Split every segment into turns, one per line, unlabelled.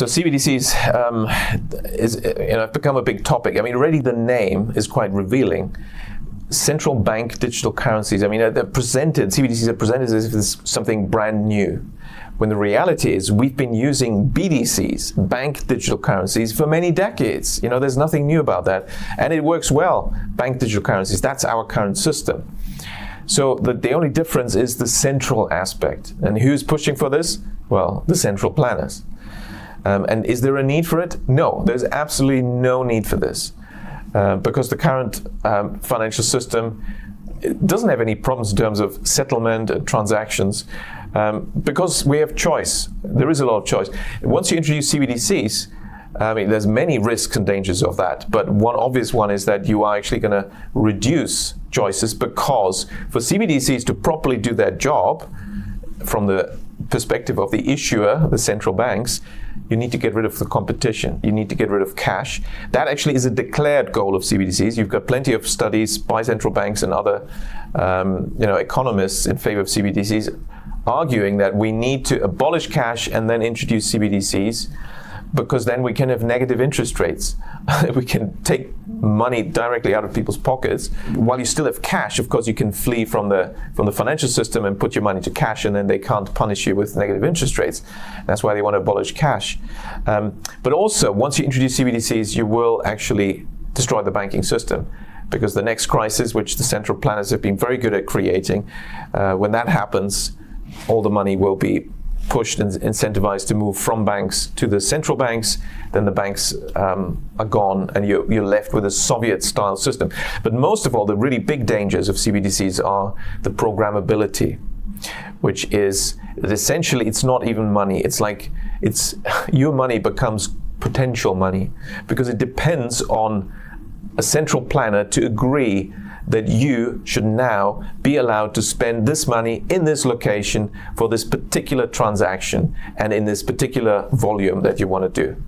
So CBDCs have become a big topic. I mean, already the name is quite revealing. Central bank digital currencies. I mean, CBDCs are presented as if it's something brand new, when the reality is we've been using BDCs, bank digital currencies, for many decades. There's nothing new about that, and it works well. Bank digital currencies, that's our current system. So the only difference is the central aspect. And who's pushing for this? Well, the central planners. And is there a need for it? No, there's absolutely no need for this. Because the current financial system doesn't have any problems in terms of settlement and transactions, because we have choice. There is a lot of choice. Once you introduce CBDCs, there's many risks and dangers of that, but one obvious one is that you are actually going to reduce choices, because for CBDCs to properly do their job from the perspective of the issuer, the central banks, you need to get rid of the competition. You need to get rid of cash. That actually is a declared goal of CBDCs. You've got plenty of studies by central banks and other economists in favor of CBDCs arguing that we need to abolish cash and then introduce CBDCs, because then we can have negative interest rates. We can take money directly out of people's pockets. While you still have cash, of course, you can flee from the financial system and put your money to cash, and then they can't punish you with negative interest rates. That's why they want to abolish cash. But also, once you introduce CBDCs, you will actually destroy the banking system, because the next crisis, which the central planners have been very good at creating, when that happens, all the money will be pushed and incentivized to move from banks to the central banks. Then the banks are gone, and you're left with a Soviet-style system. But most of all, the really big dangers of CBDCs are the programmability, which is that essentially it's not even money. It's like your money becomes potential money, because it depends on a central planner to agree that you should now be allowed to spend this money in this location for this particular transaction and in this particular volume that you want to do.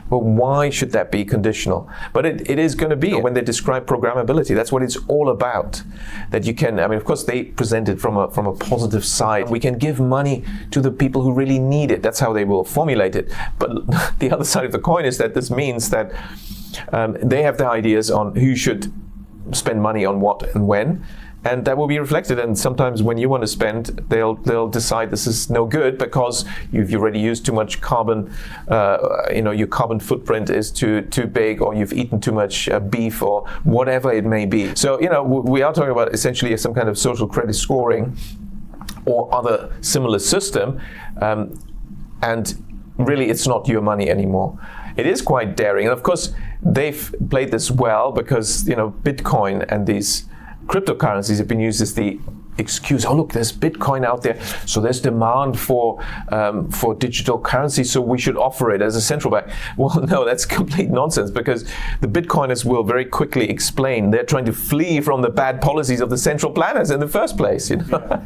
Well, why should that be conditional? But it is going to be when they describe programmability. That's what it's all about. That you can, of course, they present it from a positive side. We can give money to the people who really need it. That's how they will formulate it. But the other side of the coin is that this means that they have their ideas on who should spend money on what and when, and that will be reflected. And sometimes when you want to spend, they'll decide this is no good because you've already used too much carbon. Your carbon footprint is too big, or you've eaten too much beef, or whatever it may be. So we are talking about essentially some kind of social credit scoring or other similar system, and really it's not your money anymore. It is quite daring, and of course they've played this well, because Bitcoin and these cryptocurrencies have been used as the excuse. Oh, look, there's Bitcoin out there, so there's demand for digital currency, so we should offer it as a central bank. Well, no, that's complete nonsense, because the Bitcoiners will very quickly explain they're trying to flee from the bad policies of the central planners in the first place.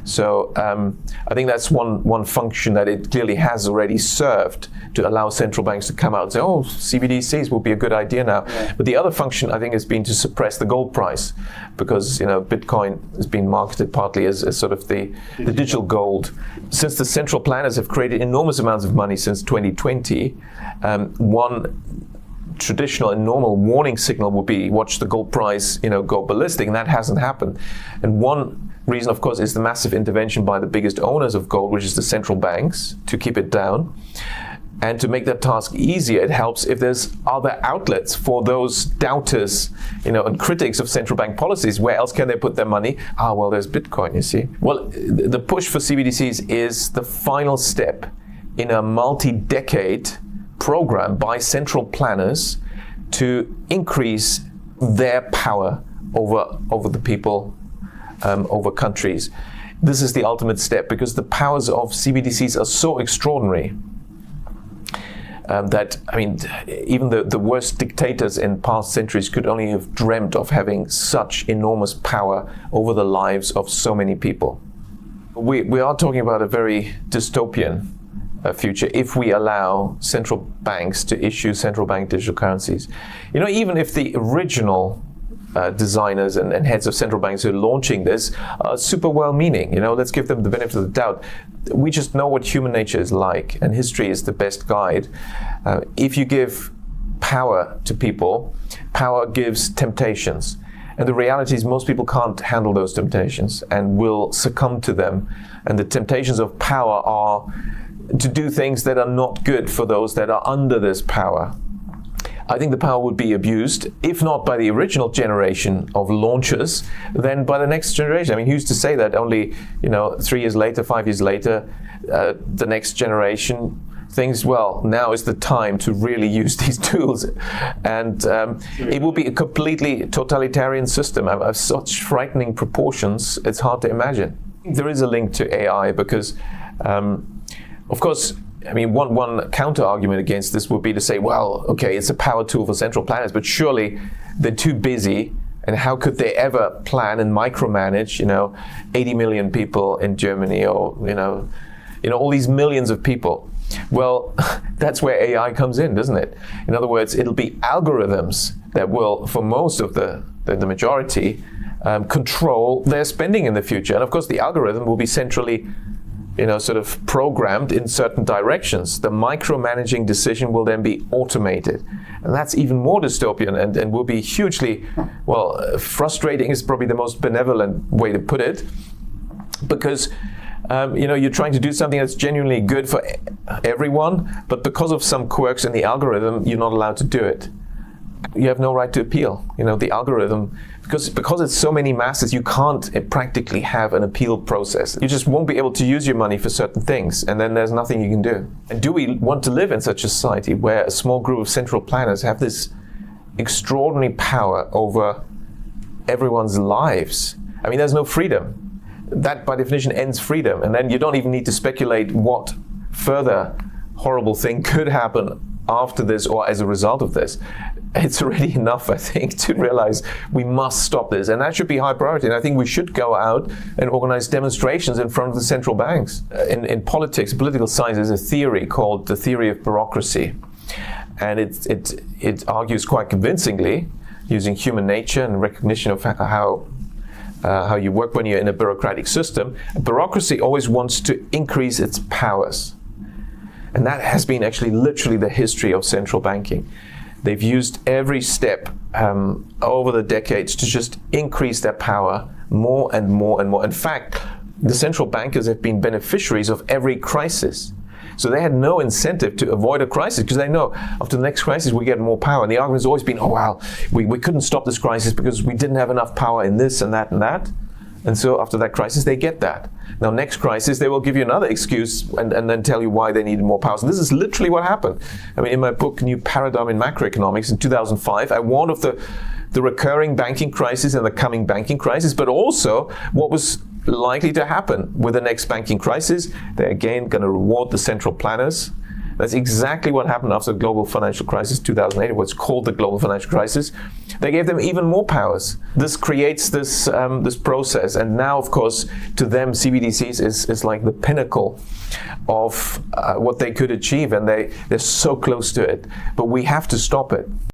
So I think that's one function that it clearly has already served, to allow central banks to come out and say, oh, CBDCs will be a good idea now. Yeah. But the other function, I think, has been to suppress the gold price, because Bitcoin has been marketed partly as sort of the digital gold. Since the central planners have created enormous amounts of money since 2020, one traditional and normal warning signal would be watch the gold price go ballistic, and that hasn't happened. And one reason, of course, is the massive intervention by the biggest owners of gold, which is the central banks, to keep it down. And to make that task easier, it helps if there's other outlets for those doubters, and critics of central bank policies. Where else can they put their money? Well, there's Bitcoin, you see. Well, the push for CBDCs is the final step in a multi-decade program by central planners to increase their power over the people, over countries. This is the ultimate step, because the powers of CBDCs are so extraordinary. That even the worst dictators in past centuries could only have dreamt of having such enormous power over the lives of so many people. We are talking about a very dystopian future if we allow central banks to issue central bank digital currencies. Even if the original designers and heads of central banks who are launching this are super well-meaning. Let's give them the benefit of the doubt. We just know what human nature is like, and history is the best guide. If you give power to people, power gives temptations. And the reality is most people can't handle those temptations and will succumb to them. And the temptations of power are to do things that are not good for those that are under this power. I think the power would be abused, if not by the original generation of launchers, then by the next generation. I mean, who's to say that only, 3 years later, 5 years later, the next generation thinks, well, now is the time to really use these tools. And it will be a completely totalitarian system of such frightening proportions, it's hard to imagine. There is a link to AI because, of course, one counter-argument against this would be to say, well, okay, it's a power tool for central planners, but surely they're too busy, and how could they ever plan and micromanage, 80 million people in Germany, or, all these millions of people? Well, that's where AI comes in, doesn't it? In other words, it'll be algorithms that will, for most of the majority, control their spending in the future. And of course, the algorithm will be centrally sort of programmed in certain directions. The micromanaging decision will then be automated. And that's even more dystopian and will be hugely, frustrating is probably the most benevolent way to put it. Because, you're trying to do something that's genuinely good for everyone, but because of some quirks in the algorithm, you're not allowed to do it. You have no right to appeal. The algorithm, because it's so many masses, you can't practically have an appeal process. You just won't be able to use your money for certain things, and then there's nothing you can do. And do we want to live in such a society where a small group of central planners have this extraordinary power over everyone's lives? There's no freedom. That, by definition, ends freedom. And then you don't even need to speculate what further horrible thing could happen after this or as a result of this. It's already enough, I think, to realize we must stop this. And that should be high priority. And I think we should go out and organize demonstrations in front of the central banks. In politics, political science, there's a theory called the theory of bureaucracy. And it argues quite convincingly, using human nature and recognition of how you work when you're in a bureaucratic system. Bureaucracy always wants to increase its powers. And that has been actually literally the history of central banking. They've used every step over the decades to just increase their power more and more and more. In fact, the central bankers have been beneficiaries of every crisis. So they had no incentive to avoid a crisis because they know after the next crisis we get more power. And the argument has always been, we couldn't stop this crisis because we didn't have enough power in this and that and that. And so after that crisis, they get that. Now, next crisis, they will give you another excuse and then tell you why they needed more power. So this is literally what happened. In my book, New Paradigm in Macroeconomics, in 2005, I warned of the recurring banking crisis and the coming banking crisis, but also what was likely to happen with the next banking crisis. They're again going to reward the central planners. That's exactly what happened after the global financial crisis, 2008, what's called the global financial crisis. They gave them even more powers. This creates this process. And now, of course, to them, CBDCs is like the pinnacle of what they could achieve. And they're so close to it. But we have to stop it.